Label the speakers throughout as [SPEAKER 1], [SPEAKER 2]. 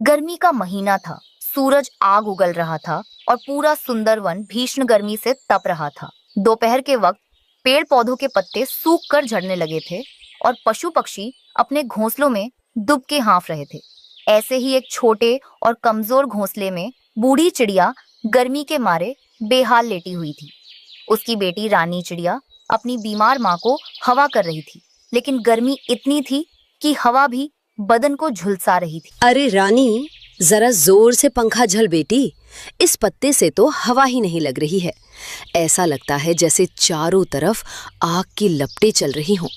[SPEAKER 1] गर्मी का महीना था, सूरज आग उगल रहा था और पूरा सुंदरवन भीषण गर्मी से तप रहा था। दोपहर के वक्त पेड़ पौधों के पत्ते सूख कर झड़ने लगे थे और पशु पक्षी अपने घोंसलों में दुबके हाँफ रहे थे। ऐसे ही एक छोटे और कमजोर घोंसले में बूढ़ी चिड़िया गर्मी के मारे बेहाल लेटी हुई थी। उसकी बेटी रानी चिड़िया अपनी बीमार माँ को हवा कर रही थी, लेकिन गर्मी इतनी थी कि हवा भी बदन को झुलसा रही थी।
[SPEAKER 2] अरे रानी, जरा जोर से पंखा झल बेटी, इस पत्ते से तो हवा ही नहीं लग रही है। ऐसा लगता है जैसे चारों तरफ आग की लपटें चल रही हों।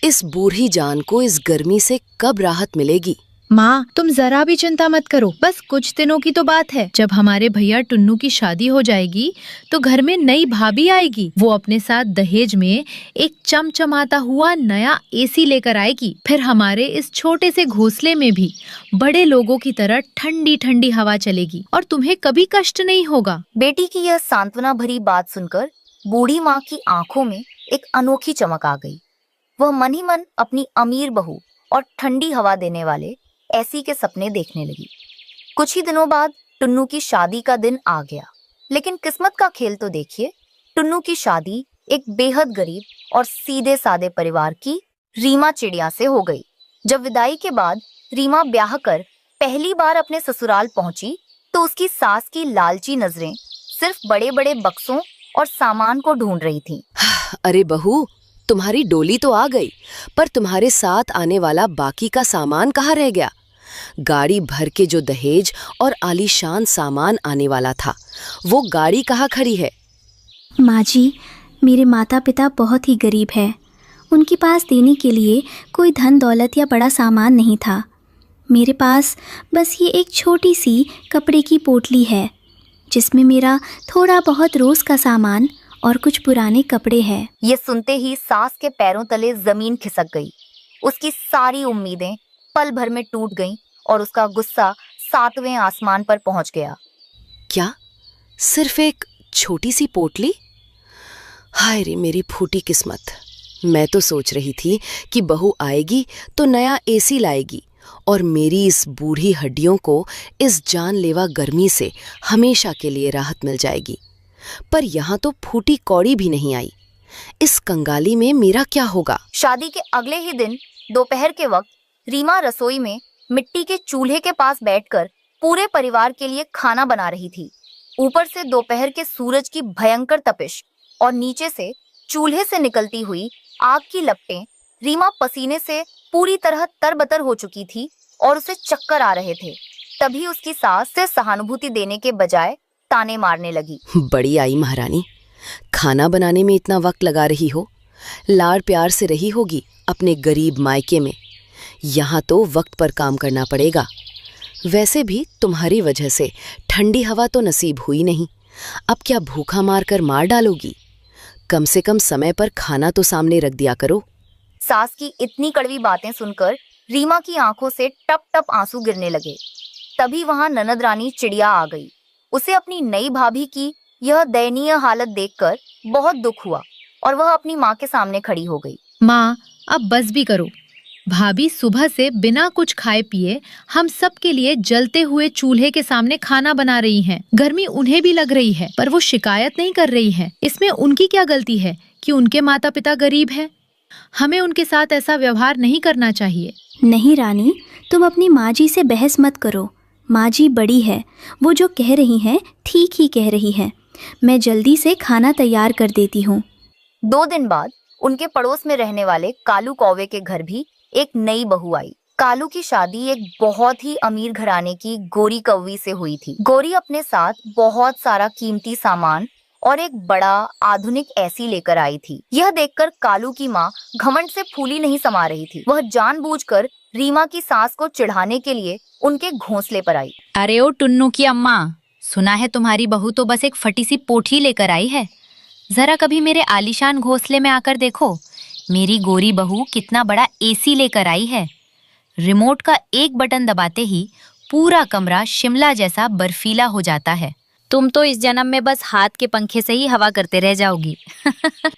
[SPEAKER 2] इस बूढ़ी जान को इस गर्मी से कब राहत मिलेगी?
[SPEAKER 3] माँ, तुम जरा भी चिंता मत करो, बस कुछ दिनों की तो बात है। जब हमारे भैया टुन्नू की शादी हो जाएगी तो घर में नई भाभी आएगी। वो अपने साथ दहेज में एक चमचमाता हुआ नया एसी लेकर आएगी। फिर हमारे इस छोटे से घोंसले में भी बड़े लोगों की तरह ठंडी ठंडी हवा चलेगी और तुम्हें कभी कष्ट नहीं होगा।
[SPEAKER 1] बेटी की यह सांत्वना भरी बात सुनकर बूढ़ी माँ की आंखों में एक अनोखी चमक आ गई। वह मन ही मन अपनी अमीर बहू और ठंडी हवा देने वाले ऐसी के सपने देखने लगी। कुछ ही दिनों बाद टुन्नू की शादी का दिन आ गया, लेकिन किस्मत का खेल तो देखिए। टुन्नू की शादी एक बेहद गरीब और सीधे सादे परिवार की रीमा चिड़िया से हो गई। जब विदाई के बाद रीमा ब्याह कर पहली बार अपने ससुराल पहुंची तो उसकी सास की लालची नजरें सिर्फ बड़े बड़े बक्सों और सामान को ढूंढ रही थीं।
[SPEAKER 2] अरे बहू, तुम्हारी डोली तो आ गई, पर तुम्हारे साथ आने वाला बाकी का सामान कहाँ रह गया? गाड़ी भर के जो दहेज और आलीशान सामान आने वाला था, वो गाड़ी कहाँ खड़ी है?
[SPEAKER 4] माँ जी, मेरे माता पिता बहुत ही गरीब हैं। उनके पास देने के लिए कोई धन दौलत या बड़ा सामान नहीं था। मेरे पास बस ये एक छोटी सी कपड़े की पोटली है, जिसमें मेरा थोड़ा बहुत रोज़ का सामान और कुछ पुराने कपड़े हैं।
[SPEAKER 1] ये सुनते ही सास के पैरों तले जमीन खिसक गई। उसकी सारी उम्मीदें पल भर में टूट गईं और उसका गुस्सा 7वें आसमान पर पहुंच गया।
[SPEAKER 2] क्या सिर्फ एक छोटी सी पोटली? हाय रे मेरी फूटी किस्मत। मैं तो सोच रही थी कि बहू आएगी तो नया एसी लाएगी और मेरी इस बूढ़ी हड्डियों को इस जानलेवा गर्मी से हमेशा के लिए राहत मिल जाएगी। पर यहाँ तो फूटी कौड़ी भी नहीं आई। इस कंगाली में मेरा क्या होगा?
[SPEAKER 1] शादी के अगले ही दिन दोपहर के वक्त रीमा रसोई में मिट्टी के चूल्हे के पास बैठकर पूरे परिवार के लिए खाना बना रही थी। ऊपर से दोपहर के सूरज की भयंकर तपिश और नीचे से चूल्हे से निकलती हुई आग की लपटें, रीमा पसीने से पूरी तरह तरबतर हो चुकी थी और उसे चक्कर आ रहे थे। तभी उसकी सास से सहानुभूति देने के बजाय ताने मारने लगी।
[SPEAKER 2] बड़ी आई महारानी, खाना बनाने में इतना वक्त लगा रही हो। लाड़ प्यार से रही होगी अपने गरीब मायके में। यहाँ तो वक्त पर काम करना पड़ेगा। वैसे भी तुम्हारी वजह से ठंडी हवा तो नसीब हुई नहीं। अब क्या भूखा मारकर मार डालोगी? कम से कम समय पर खाना तो सामने रख दिया करो।
[SPEAKER 1] सास की इतनी कड़वी बातें सुनकर रीमा की आंखों से टप टप आंसू गिरने लगे। तभी वहां ननद रानी चिड़िया आ गई। उसे अपनी नई भाभी की यह दयनीय हालत देखकर बहुत दुख हुआ और वह अपनी माँ के सामने खड़ी हो गई।
[SPEAKER 3] माँ, अब बस भी करो। भाभी सुबह से बिना कुछ खाए पिए हम सब के लिए जलते हुए चूल्हे के सामने खाना बना रही हैं। गर्मी उन्हें भी लग रही है, पर वो शिकायत नहीं कर रही है। इसमें उनकी क्या गलती है कि उनके माता पिता गरीब हैं? हमें उनके साथ ऐसा व्यवहार नहीं करना चाहिए।
[SPEAKER 4] नहीं रानी, तुम अपनी माँ जी से बहस मत करो। माँ जी बड़ी है, वो जो कह रही हैं ठीक ही कह रही हैं। मैं जल्दी से खाना तैयार कर देती हूँ।
[SPEAKER 1] 2 दिन बाद उनके पड़ोस में रहने वाले कालू कौवे के घर भी एक नई बहू आई। कालू की शादी एक बहुत ही अमीर घराने की गोरी कौवी से हुई थी। गोरी अपने साथ बहुत सारा कीमती सामान और एक बड़ा आधुनिक एसी लेकर आई थी। यह देखकर कालू की माँ घमंड से फूली नहीं समा रही थी। वह जानबूझकर रीमा की सास को चिढ़ाने के लिए उनके घोंसले पर आई।
[SPEAKER 5] अरे ओ टुन्नू की अम्मा, सुना है तुम्हारी बहू तो बस एक फटी सी पोठी लेकर आई है। जरा कभी मेरे आलीशान घोंसले में आकर देखो, मेरी गोरी बहू कितना बड़ा एसी लेकर आई है। रिमोट का एक बटन दबाते ही पूरा कमरा शिमला जैसा बर्फीला हो जाता है। तुम तो इस जन्म में बस हाथ के पंखे से ही हवा करते रह जाओगी।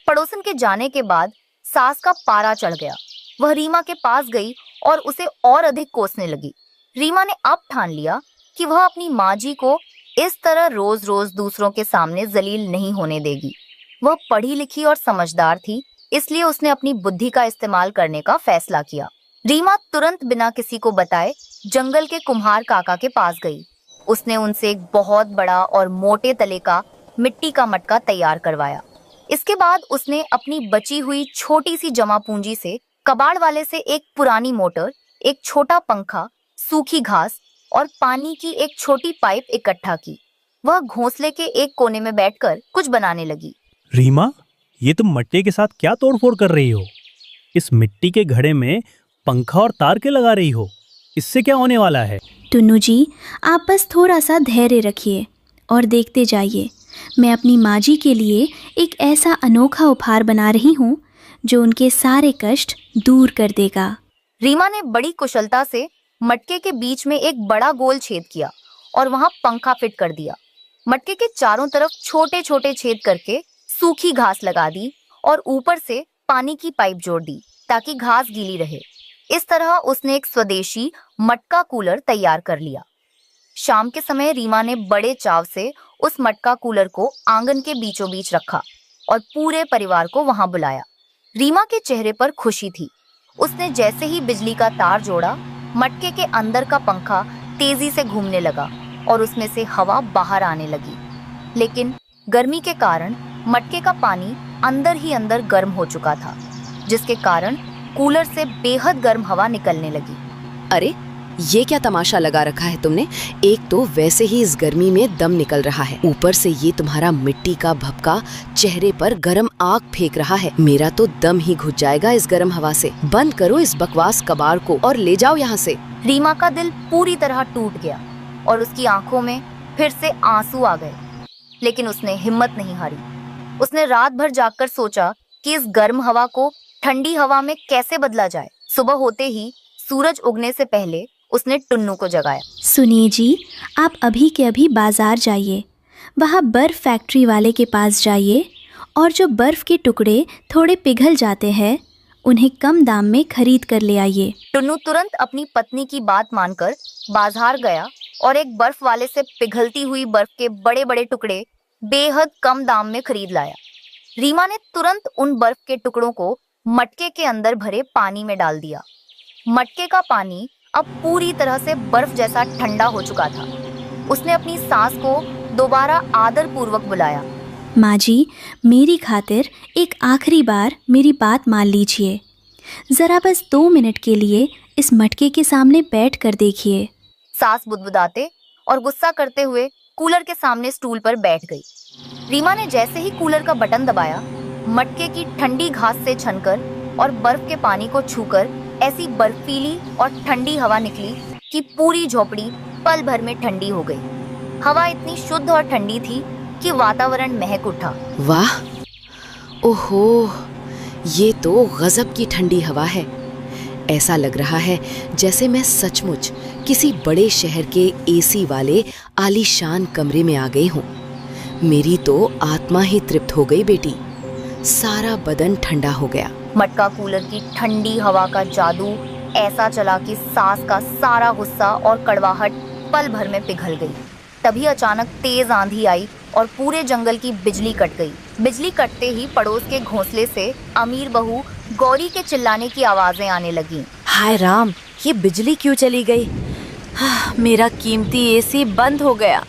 [SPEAKER 1] पड़ोसन के जाने के बाद सास का पारा चढ़ गया। वह रीमा के पास गई और उसे और अधिक कोसने लगी। रीमा ने अब ठान लिया कि वह अपनी माँ जी को इस तरह रोज रोज दूसरों के सामने जलील नहीं होने देगी। वह पढ़ी लिखी और समझदार थी, इसलिए उसने अपनी बुद्धि का इस्तेमाल करने का फैसला किया। रीमा तुरंत बिना किसी को बताए जंगल के कुम्हार काका के पास गई। उसने उनसे एक बहुत बड़ा और मोटे तले का मिट्टी का मटका तैयार करवाया। इसके बाद उसने अपनी बची हुई छोटी सी जमा पूंजी से कबाड़ वाले से एक पुरानी मोटर, एक छोटा पंखा, सूखी घास और पानी की एक छोटी पाइप इकट्ठा की। वह घोंसले के एक कोने में बैठकर कुछ बनाने लगी।
[SPEAKER 6] रीमा, ये तुम मटके के साथ क्या तोड़फोड़ कर रही हो? इस मिट्टी के घड़े में पंखा और तार के लगा रही हो? इससे क्या होने वाला है?
[SPEAKER 4] टुन्नू जी, आप बस थोड़ा सा धैर्य रखिए और देखते जाइए। मैं अपनी माँ जी के लिए एक ऐसा अनोखा उपहार बना रही हूँ जो उनके सारे कष्ट दूर कर देगा।
[SPEAKER 1] रीमा ने बड़ी कुशलता से मटके के बीच में एक बड़ा गोल छेद किया और वहां पंखा फिट कर दिया। मटके के चारों तरफ छोटे छोटे छेद करके सूखी घास लगा दी और ऊपर से पानी की पाइप जोड़ दी ताकि घास गीली रहे। इस तरह उसने एक स्वदेशी मटका कूलर तैयार कर लिया। शाम के समय रीमा ने बड़े चाव से उस मटका कूलर को आंगन के बीचों बीच रखा और पूरे परिवार को वहां बुलाया। रीमा के चेहरे पर खुशी थी। उसने जैसे ही बिजली का तार जोड़ा, मटके के अंदर का पंखा तेजी से घूमने लगा और उसमें से हवा बाहर आने लगी। लेकिन गर्मी के कारण मटके का पानी अंदर ही अंदर गर्म हो चुका था, जिसके कारण कूलर से बेहद गर्म हवा निकलने लगी।
[SPEAKER 2] अरे, ये क्या तमाशा लगा रखा है तुमने? एक तो वैसे ही इस गर्मी में दम निकल रहा है, ऊपर से ये तुम्हारा मिट्टी का भभका चेहरे पर गर्म आग फेंक रहा है। मेरा तो दम ही घुट जाएगा इस गर्म हवा से। बंद करो इस बकवास कबाड़ को और ले जाओ यहाँ से।
[SPEAKER 1] रीमा का दिल पूरी तरह टूट गया और उसकी आंखों में फिर से आंसू आ गए, लेकिन उसने हिम्मत नहीं हारी। उसने रात भर जागकर सोचा कि इस गर्म हवा को ठंडी हवा में कैसे बदला जाए। सुबह होते ही सूरज उगने से पहले उसने टुन्नू को जगाया।
[SPEAKER 4] सुनिए जी, आप अभी के अभी बाजार जाइए, वहाँ बर्फ फैक्ट्री वाले के पास जाइए और जो बर्फ के टुकड़े थोड़े पिघल जाते हैं उन्हें कम दाम में खरीद कर ले आइए।
[SPEAKER 1] टुन्नू तुरंत अपनी पत्नी की बात मानकर बाजार गया और एक बर्फ वाले से पिघलती हुई बर्फ के बड़े बड़े टुकड़े बेहद कम दाम में खरीद लाया। रीमा ने तुरंत उन बर्फ के टुकड़ों को मटके के अंदर भरे पानी में डाल दिया। मटके का पानी अब पूरी तरह से बर्फ जैसा ठंडा हो चुका था। उसने अपनी सास को दोबारा आदर पूर्वक बुलाया।
[SPEAKER 4] माँ जी, मेरी खातिर एक आखिरी बार मेरी बात मान लीजिए। ज़रा बस 2 मिनट के लिए इस मटके के सामने बैठ कर देखिए।
[SPEAKER 1] सास बुदबुदाते और गुस्सा करते हुए कूलर के सामने स्टूल पर बैठ गई। रीमा ने जैसे ही कूलर का बटन दबाया, मटके की ठंडी घास से छनकर और बर्फ के पानी को छूकर ऐसी बर्फीली और ठंडी हवा निकली कि पूरी झोपड़ी पल भर में ठंडी हो गई। हवा इतनी शुद्ध और ठंडी थी कि वातावरण महक उठा।
[SPEAKER 2] वाह, ओहो, ये तो गजब की ठंडी हवा है। ऐसा लग रहा है जैसे मैं सचमुच किसी बड़े शहर के एसी वाले आलीशान कमरे में आ गई हूँ। मेरी तो आत्मा ही तृप्त हो गई बेटी। सारा बदन ठंडा हो गया।
[SPEAKER 1] मटका कूलर की ठंडी हवा का जादू ऐसा चला कि सास का सारा गुस्सा और कड़वाहट पल भर में पिघल गई। तभी अचानक तेज आंधी आई और पूरे जंगल की बिजली कट गई। बिजली कटते ही पड़ोस के घोंसले से अमीर बहू गौरी के चिल्लाने की आवाजें आने लगी।
[SPEAKER 5] हाय राम, ये बिजली क्यों चली गई? मेरा कीमती एसी बंद हो गया।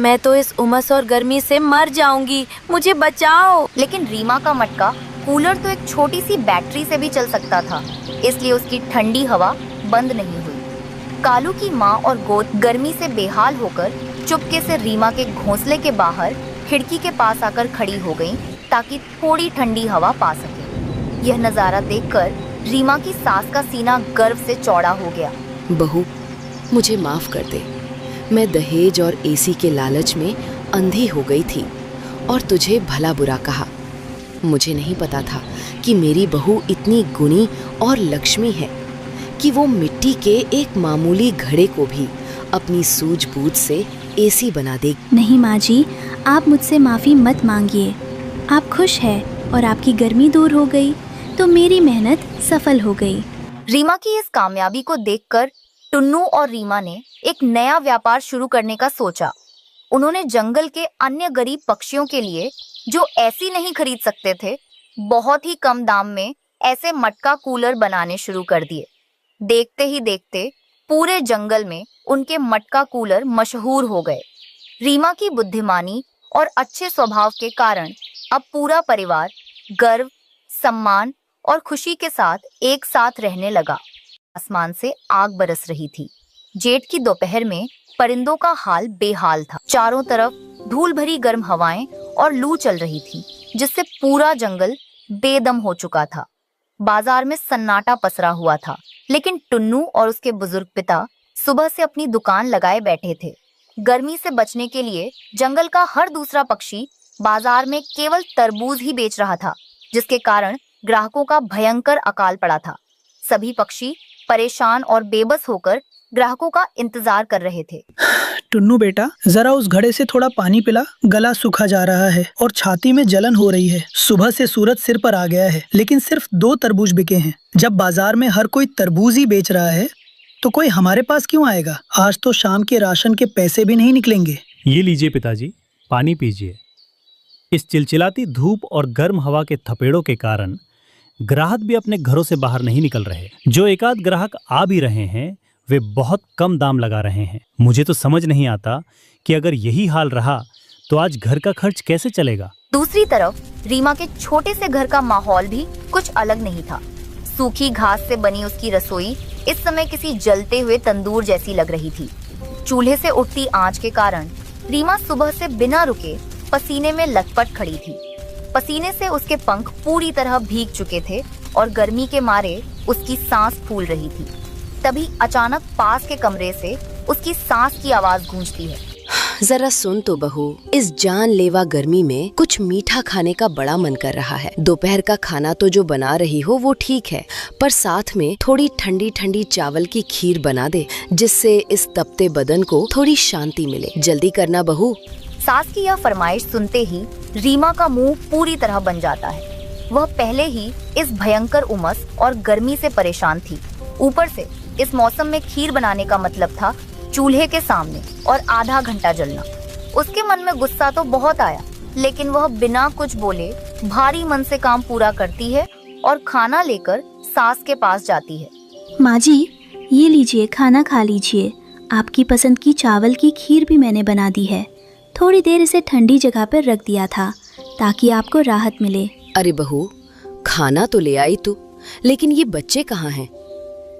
[SPEAKER 5] मैं तो इस उमस और गर्मी से मर जाऊंगी, मुझे बचाओ।
[SPEAKER 1] लेकिन रीमा का मटका कूलर तो एक छोटी सी बैटरी से भी चल सकता था, इसलिए उसकी ठंडी हवा बंद नहीं हुई। कालू की माँ और गोद गर्मी से बेहाल होकर चुपके से रीमा के घोंसले के बाहर खिड़की के पास आकर खड़ी हो गईं ताकि थोड़ी ठंडी हवा पा सके। यह नज़ारा देखकर रीमा की सास का सीना गर्व से चौड़ा हो गया।
[SPEAKER 2] बहू, मुझे माफ कर दे। मैं दहेज और एसी के लालच में अंधी हो गई थी और तुझे भला बुरा कहा। मुझे नहीं पता था कि मेरी बहू इतनी गुणी और लक्ष्मी है कि वो मिट्टी के एक मामूली घड़े को भी अपनी सूझबूझ से एसी बना देगी।
[SPEAKER 4] नहीं माँ जी, आप मुझसे माफ़ी मत मांगिए। आप खुश हैं और आपकी गर्मी दूर हो गई तो मेरी मेहनत सफल हो गई।
[SPEAKER 1] रीमा की इस कामयाबी को देखकर टुन्नू और रीमा ने एक नया व्यापार शुरू करने का सोचा। उन्होंने जंगल के अन्य गरीब पक्षियों के लिए, जो ऐसी नहीं खरीद सकते थे, बहुत ही कम दाम में ऐसे मटका कूलर बनाने शुरू कर दिए। देखते ही देखते पूरे जंगल में उनके मटका कूलर मशहूर हो गए। रीमा की बुद्धिमानी और अच्छे स्वभाव के कारण अब पूरा परिवार गर्व, सम्मान और खुशी के साथ एक साथ रहने लगा। आसमान से आग बरस रही थी। जेठ की दोपहर में परिंदों का हाल बेहाल था। चारों तरफ धूल भरी गर्म हवाएं और लू चल रही थी, जिससे पूरा जंगल बेदम हो चुका था। बाजार में सन्नाटा पसरा हुआ था, लेकिन टुन्नू और उसके बुजुर्ग पिता सुबह से अपनी दुकान लगाए बैठे थे। गर्मी से बचने के लिए जंगल का हर दूसरा पक्षी बाजार में केवल तरबूज ही बेच रहा था, जिसके कारण ग्राहकों का भयंकर अकाल पड़ा था। सभी पक्षी परेशान और बेबस होकर ग्राहकों का इंतजार कर रहे थे।
[SPEAKER 7] टुन्नू बेटा, जरा उस घड़े से थोड़ा पानी पिला, गला सूखा जा रहा है और छाती में जलन हो रही है। सुबह से सूरज सिर पर आ गया है, लेकिन सिर्फ 2 तरबूज बिके हैं। जब बाजार में हर कोई तरबूज ही बेच रहा है, तो कोई हमारे पास क्यों आएगा? आज तो शाम के राशन के पैसे भी नहीं निकलेंगे।
[SPEAKER 6] ये लीजिए पिताजी, पानी पीजिए। इस चिलचिलाती धूप और गर्म हवा के थपेड़ों के कारण ग्राहक भी अपने घरों से बाहर नहीं निकल रहे। जो एकाध ग्राहक आ भी रहे हैं, वे बहुत कम दाम लगा रहे हैं। मुझे तो समझ नहीं आता कि अगर यही हाल रहा तो आज घर का खर्च कैसे चलेगा।
[SPEAKER 1] दूसरी तरफ रीमा के छोटे से घर का माहौल भी कुछ अलग नहीं था। सूखी घास से बनी उसकी रसोई इस समय किसी जलते हुए तंदूर जैसी लग रही थी। चूल्हे से उठती आंच के कारण रीमा सुबह से बिना रुके पसीने में लथपथ खड़ी थी। पसीने से उसके पंख पूरी तरह भीग चुके थे और गर्मी के मारे उसकी सांस फूल रही थी। तभी अचानक पास के कमरे से उसकी सांस की आवाज गूंजती है।
[SPEAKER 2] जरा सुन तो बहू, इस जानलेवा गर्मी में कुछ मीठा खाने का बड़ा मन कर रहा है। दोपहर का खाना तो जो बना रही हो वो ठीक है, पर साथ में थोड़ी ठंडी ठंडी चावल की खीर बना दे, जिससे इस तपते बदन को थोड़ी शांति मिले। जल्दी करना बहू।
[SPEAKER 1] सास की यह फरमाइश सुनते ही रीमा का मुंह पूरी तरह बन जाता है। वह पहले ही इस भयंकर उमस और गर्मी से परेशान थी। ऊपर से इस मौसम में खीर बनाने का मतलब था चूल्हे के सामने और आधा घंटा जलना। उसके मन में गुस्सा तो बहुत आया, लेकिन वह बिना कुछ बोले भारी मन से काम पूरा करती है और खाना लेकर सास के पास जाती है।
[SPEAKER 4] माँ जी, ये लीजिए, खाना खा लीजिए। आपकी पसंद की चावल की खीर भी मैंने बना दी है। थोड़ी देर इसे ठंडी जगह पर रख दिया था ताकि आपको राहत मिले।
[SPEAKER 2] अरे बहू, खाना तो ले आई तू, लेकिन ये बच्चे कहाँ हैं?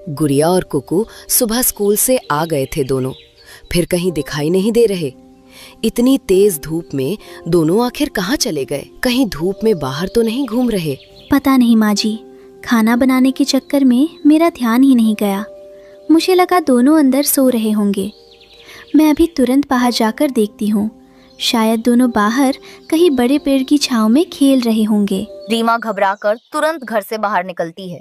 [SPEAKER 2] गुड़िया और कुकू सुबह स्कूल से आ गए थे दोनों, फिर कहीं दिखाई नहीं दे रहे। इतनी तेज धूप में दोनों आखिर कहाँ चले गए? कहीं धूप में बाहर तो नहीं घूम रहे?
[SPEAKER 4] पता नहीं माँ जी, खाना बनाने के चक्कर में मेरा ध्यान ही नहीं गया। मुझे लगा दोनों अंदर सो रहे होंगे। मैं अभी तुरंत बाहर जाकर देखती हूँ। शायद दोनों बाहर कहीं बड़े पेड़ की छांव में खेल रहे होंगे।
[SPEAKER 1] रीमा घबराकर तुरंत घर से बाहर निकलती है।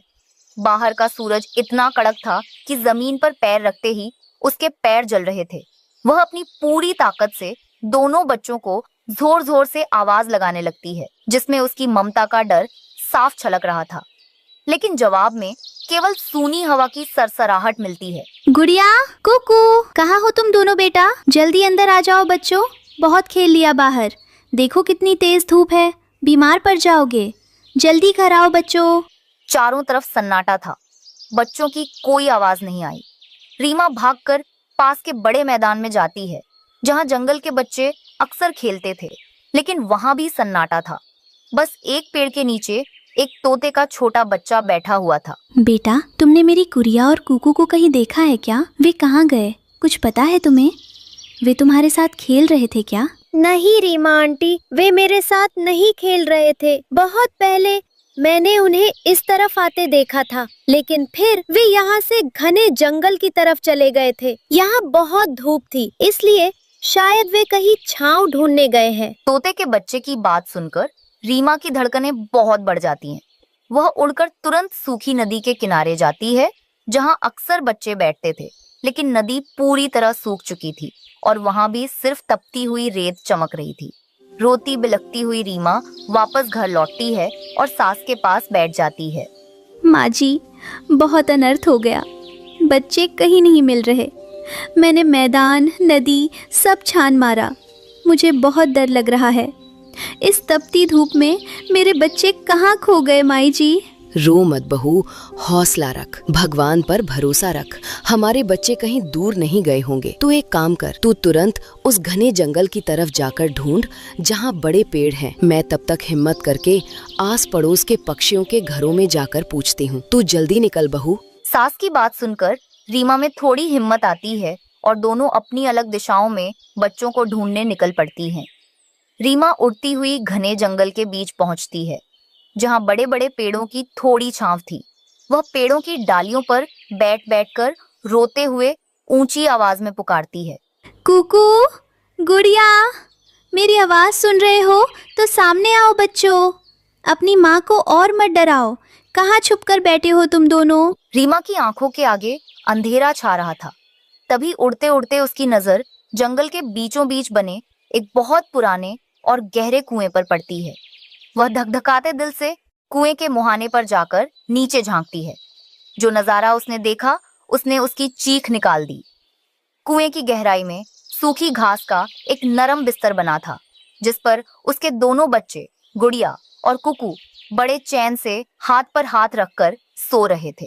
[SPEAKER 1] बाहर का सूरज इतना कड़क था कि जमीन पर पैर रखते ही उसके पैर जल रहे थे। वह अपनी पूरी ताकत से दोनों बच्चों को जोर जोर से आवाज लगाने लगती है, जिसमें उसकी ममता का डर साफ छलक रहा था। लेकिन जवाब में केवल सूनी हवा की सरसराहट मिलती है।
[SPEAKER 4] गुड़िया, कुकू, कहाँ हो तुम दोनों बेटा? जल्दी अंदर आ जाओ बच्चों, बहुत खेल लिया बाहर। देखो कितनी तेज धूप है, बीमार पड़ जाओगे। जल्दी घर आओ बच्चों।
[SPEAKER 1] चारों तरफ सन्नाटा था। बच्चों की कोई आवाज नहीं आई। रीमा भागकर पास के बड़े मैदान में जाती है, जहां जंगल के बच्चे अक्सर खेलते थे, लेकिन वहां भी सन्नाटा था। बस एक पेड़ के नीचे एक तोते का छोटा बच्चा बैठा हुआ था।
[SPEAKER 4] बेटा, तुमने मेरी गुड़िया और कुकू को कहीं देखा है क्या? वे कहाँ गए? कुछ पता है तुम्हें? वे तुम्हारे साथ खेल रहे थे क्या?
[SPEAKER 8] नहीं रीमा आंटी, वे मेरे साथ नहीं खेल रहे थे। बहुत पहले मैंने उन्हें इस तरफ आते देखा था, लेकिन फिर वे यहाँ से घने जंगल की तरफ चले गए थे। यहाँ बहुत धूप थी, इसलिए शायद वे कहीं छांव ढूंढने गए हैं।
[SPEAKER 1] तोते के बच्चे की बात सुनकर रीमा की धड़कनें बहुत बढ़ जाती हैं। वह उड़कर तुरंत सूखी नदी के किनारे जाती है, जहाँ अक्सर बच्चे बैठते थे, लेकिन नदी पूरी तरह सूख चुकी थी और वहाँ भी सिर्फ तपती हुई रेत चमक रही थी। रोती बिलखती हुई रीमा वापस घर लौटती है और सास के पास बैठ जाती है।
[SPEAKER 4] माँ जी, बहुत अनर्थ हो गया। बच्चे कहीं नहीं मिल रहे। मैंने मैदान, नदी सब छान मारा। मुझे बहुत डर लग रहा है। इस तपती धूप में मेरे बच्चे कहाँ खो गए माई जी?
[SPEAKER 2] रो मत बहू, हौसला रख, भगवान पर भरोसा रख। हमारे बच्चे कहीं दूर नहीं गए होंगे। तू एक काम कर, तू तुरंत उस घने जंगल की तरफ जाकर ढूंढ जहाँ बड़े पेड़ हैं। मैं तब तक हिम्मत करके आस पड़ोस के पक्षियों के घरों में जाकर पूछती हूँ। तू जल्दी निकल बहू।
[SPEAKER 1] सास की बात सुनकर रीमा में थोड़ी हिम्मत आती है और दोनों अपनी अलग दिशाओं में बच्चों को ढूंढने निकल पड़ती हैं। रीमा उड़ती हुई घने जंगल के बीच पहुंचती है जहां बड़े बड़े पेड़ों की थोड़ी छांव थी। वह पेड़ों की डालियों पर बैठ बैठकर रोते हुए ऊंची आवाज में पुकारती है,
[SPEAKER 4] कुकू, गुड़िया, मेरी आवाज सुन रहे हो तो सामने आओ बच्चों। अपनी माँ को और मत डराओ। कहाँ छुपकर बैठे हो तुम दोनों?
[SPEAKER 1] रीमा की आंखों के आगे अंधेरा छा रहा था। तभी उड़ते उड़ते उसकी नजर जंगल के बीचों बीच बने एक बहुत पुराने और गहरे कुएं पर पड़ती है। वह धकधकाते दिल से कुएं के मुहाने पर जाकर नीचे झांकती है। जो नजारा उसने देखा उसने उसकी चीख निकाल दी। कुएं की गहराई में सूखी घास का एक नरम बिस्तर बना था जिस पर उसके दोनों बच्चे गुड़िया और कुकू बड़े चैन से हाथ पर हाथ रखकर सो रहे थे।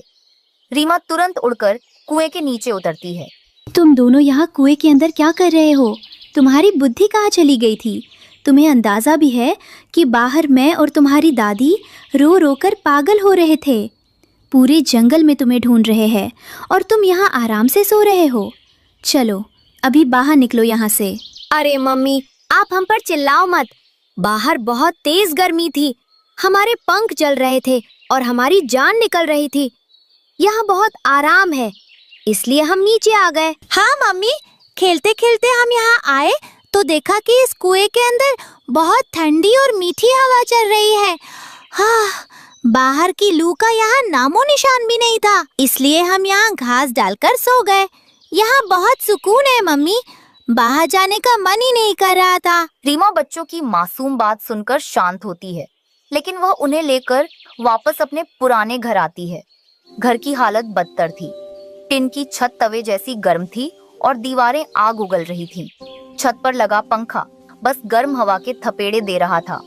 [SPEAKER 1] रीमा तुरंत उड़कर कुएं के नीचे उतरती है।
[SPEAKER 4] तुम दोनों यहाँ कुएं के अंदर क्या कर रहे हो? तुम्हारी बुद्धि कहाँ चली गई थी? तुम्हें अंदाजा भी है कि बाहर मैं और तुम्हारी दादी रो रो कर पागल हो रहे थे। पूरे जंगल में तुम्हें ढूंढ रहे हैं और तुम यहाँ आराम से सो रहे हो। चलो अभी बाहर निकलो यहाँ से।
[SPEAKER 8] अरे मम्मी, आप हम पर चिल्लाओ मत। बाहर बहुत तेज गर्मी थी, हमारे पंख जल रहे थे और हमारी जान निकल रही थी। यहाँ बहुत आराम है, इसलिए हम नीचे आ गए।
[SPEAKER 9] हाँ मम्मी, खेलते खेलते हम यहाँ आए तो देखा कि इस कुएं के अंदर बहुत ठंडी और मीठी हवा चल रही है। हाँ, बाहर की लू का यहाँ नामो निशान भी नहीं था, इसलिए हम यहाँ घास डालकर सो गए। यहाँ बहुत सुकून है मम्मी, बाहर जाने का मन ही नहीं कर रहा था।
[SPEAKER 1] रीमा बच्चों की मासूम बात सुनकर शांत होती है, लेकिन वह उन्हें लेकर वापस अपने पुराने घर आती है। घर की हालत बदतर थी। टिन की छत तवे जैसी गर्म थी और दीवारें आग उगल रही थीं। छत पर लगा पंखा बस गर्म हवा के थपेड़े दे रहा था।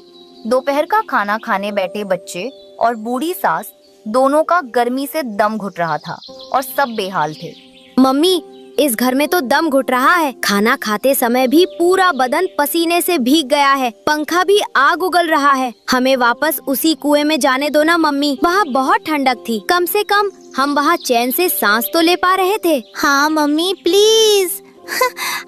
[SPEAKER 1] दोपहर का खाना खाने बैठे बच्चे और बूढ़ी सास दोनों का गर्मी से दम घुट रहा था और सब बेहाल थे।
[SPEAKER 8] मम्मी, इस घर में तो दम घुट रहा है। खाना खाते समय भी पूरा बदन पसीने से भीग गया है, पंखा भी आग उगल रहा है। हमें वापस उसी कुएं में जाने दो ना मम्मी, वहाँ बहुत ठंडक थी। कम से कम हम वहाँ चैन से सांस तो ले पा रहे थे।
[SPEAKER 9] हाँ मम्मी प्लीज,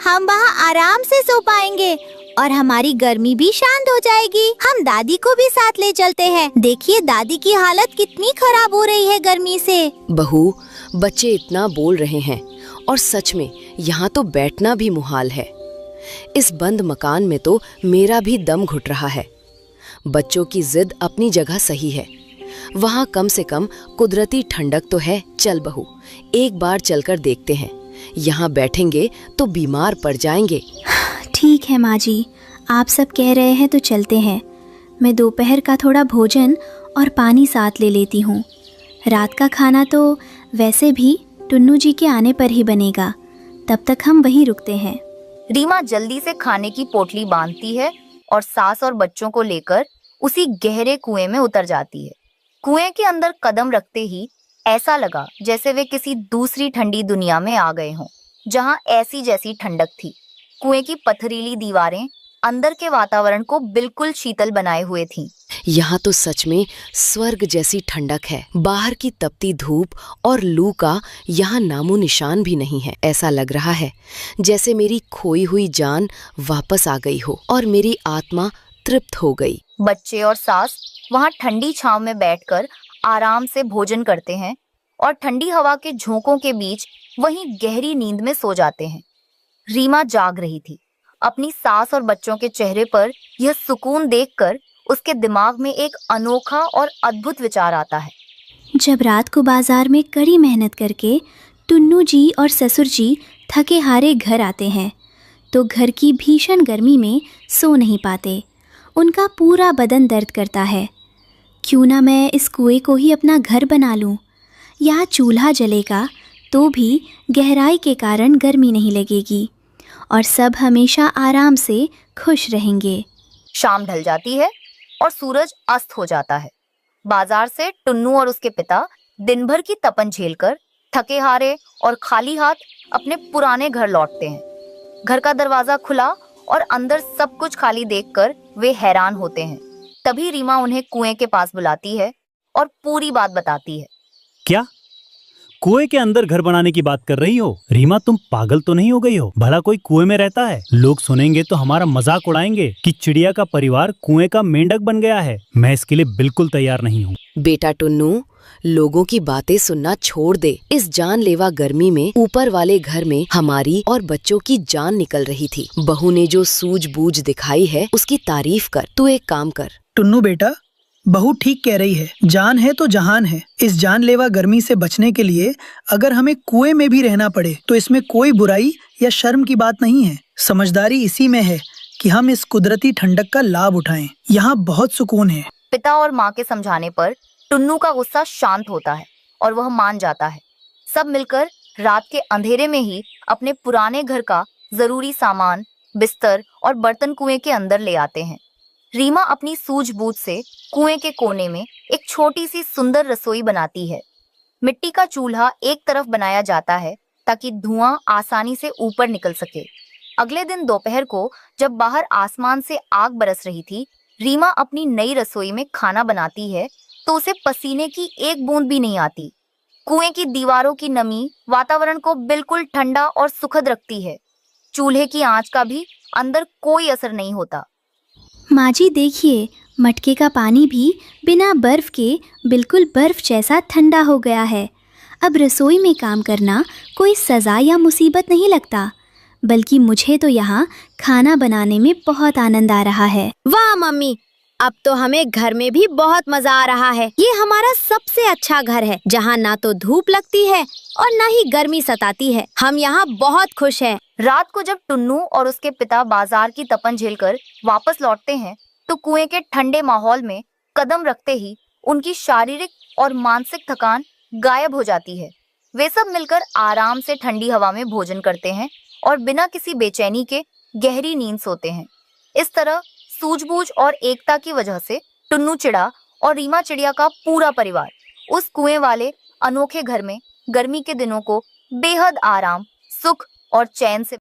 [SPEAKER 9] हम वहाँ आराम से सो पाएंगे और हमारी गर्मी भी शांत हो जाएगी। हम दादी को भी साथ ले चलते हैं। देखिए दादी की हालत कितनी खराब हो रही है गर्मी से।
[SPEAKER 2] बहू, बच्चे इतना बोल रहे हैं और सच में यहाँ तो बैठना भी मुहाल है। इस बंद मकान में तो मेरा भी दम घुट रहा है। बच्चों की जिद अपनी जगह सही है, वहाँ कम से कम कुदरती ठंडक तो है। चल बहू, एक बार चलकर देखते हैं। यहाँ बैठेंगे तो बीमार पड़ जाएंगे।
[SPEAKER 4] ठीक है माँ जी, आप सब कह रहे हैं तो चलते हैं। मैं दोपहर का थोड़ा भोजन और पानी साथ ले लेती हूँ। रात का खाना तो वैसे भी टुन्नू जी के आने पर ही बनेगा, तब तक हम वहीं रुकते हैं।
[SPEAKER 1] रीमा जल्दी से खाने की पोटली बांधती है और सास और बच्चों को लेकर उसी गहरे कुएं में उतर जाती है। कुएं के अंदर कदम रखते ही ऐसा लगा जैसे वे किसी दूसरी ठंडी दुनिया में आ गए हों, जहां ऐसी जैसी ठंडक थी। कुएं की पथरीली दीवारें अंदर के वातावरण को बिल्कुल शीतल बनाए हुए थीं।
[SPEAKER 2] यहाँ तो सच में स्वर्ग जैसी ठंडक है। बाहर की तपती धूप और लू का यहाँ नामो निशान भी नहीं है। ऐसा लग रहा है जैसे मेरी खोई हुई जान वापस आ गई हो और मेरी आत्मा तृप्त हो गई।
[SPEAKER 1] बच्चे और सास वहाँ ठंडी छांव में बैठकर आराम से भोजन करते हैं और ठंडी हवा के झोंकों के बीच वहीं गहरी नींद में सो जाते हैं। रीमा जाग रही थी। अपनी सास और बच्चों के चेहरे पर यह सुकून देखकर उसके दिमाग में एक अनोखा और अद्भुत विचार आता है।
[SPEAKER 4] जब रात को बाजार में कड़ी मेहनत करके टुन्नू जी और ससुर जी थके हारे घर आते हैं तो घर की भीषण गर्मी में सो नहीं पाते। उनका पूरा बदन दर्द करता है। क्यों ना मैं इस कुएं को ही अपना घर बना लूं। यहाँ चूल्हा जलेगा तो भी गहराई के कारण गर्मी नहीं लगेगी और सब हमेशा आराम से खुश रहेंगे।
[SPEAKER 1] शाम ढल जाती है और सूरज अस्त हो जाता है। बाजार से टुन्नू और उसके पिता दिन भर की तपन झेलकर थके हारे और खाली हाथ अपने पुराने घर लौटते हैं। घर का दरवाजा खुला और अंदर सब कुछ खाली देखकर वे हैरान होते हैं। तभी रीमा उन्हें कुएं के पास बुलाती है और पूरी बात बताती है।
[SPEAKER 6] क्या कुएं के अंदर घर बनाने की बात कर रही हो? रीमा, तुम पागल तो नहीं हो गई हो? भला कोई कुएं में रहता है? लोग सुनेंगे तो हमारा मजाक उड़ाएंगे कि चिड़िया का परिवार कुएं का मेंढक बन गया है। मैं इसके लिए बिल्कुल तैयार नहीं हूँ।
[SPEAKER 2] बेटा टुन्नू, लोगों की बातें सुनना छोड़ दे। इस जानलेवा गर्मी में ऊपर वाले घर में हमारी और बच्चों की जान निकल रही थी। बहू ने जो सूझबूझ दिखाई है उसकी तारीफ कर। तू एक काम कर।
[SPEAKER 7] टुन्नू बेटा, बहू ठीक कह रही है। जान है तो जहान है। इस जानलेवा गर्मी से बचने के लिए अगर हमें कुएं में भी रहना पड़े तो इसमें कोई बुराई या शर्म की बात नहीं है। समझदारी इसी में है कि हम इस कुदरती ठंडक का लाभ उठाएं। यहाँ बहुत सुकून है।
[SPEAKER 1] पिता और माँ के समझाने पर टुन्नू का गुस्सा शांत होता है और वह मान जाता है। सब मिलकर रात के अंधेरे में ही अपने पुराने घर का जरूरी सामान, बिस्तर और बर्तन कुएं के अंदर ले आते हैं। रीमा अपनी सूझबूझ से कुएं के कोने में एक छोटी सी सुंदर रसोई बनाती है। मिट्टी का चूल्हा एक तरफ बनाया जाता है ताकि धुआं आसानी से ऊपर निकल सके। अगले दिन दोपहर को जब बाहर आसमान से आग बरस रही थी, रीमा अपनी नई रसोई में खाना बनाती है तो उसे पसीने की एक बूंद भी नहीं आती। कुएं की दीवारों की नमी वातावरण को बिल्कुल ठंडा और सुखद रखती है। चूल्हे की आंच का भी अंदर कोई असर नहीं होता।
[SPEAKER 4] माँ जी देखिए, मटके का पानी भी बिना बर्फ के बिल्कुल बर्फ जैसा ठंडा हो गया है। अब रसोई में काम करना कोई सजा या मुसीबत नहीं लगता, बल्कि मुझे तो यहाँ खाना बनाने में बहुत आनंद आ रहा है।
[SPEAKER 8] वाह मम्मी, अब तो हमें घर में भी बहुत मजा आ रहा है। ये हमारा सबसे अच्छा घर है, जहाँ ना तो धूप लगती है और ना ही गर्मी सताती है। हम यहाँ बहुत खुश हैं।
[SPEAKER 1] रात को जब टुन्नू और उसके पिता बाजार की तपन झेलकर वापस लौटते हैं तो कुएं के ठंडे माहौल में कदम रखते ही उनकी शारीरिक और मानसिक थकान गायब हो जाती है। वे सब मिलकर आराम से ठंडी हवा में भोजन करते हैं और बिना किसी बेचैनी के गहरी नींद सोते हैं। इस तरह सूझबूझ और एकता की वजह से टुन्नू चिड़ा और रीमा चिड़िया का पूरा परिवार उस कुएं वाले अनोखे घर में गर्मी के दिनों को बेहद आराम, सुख और चैन से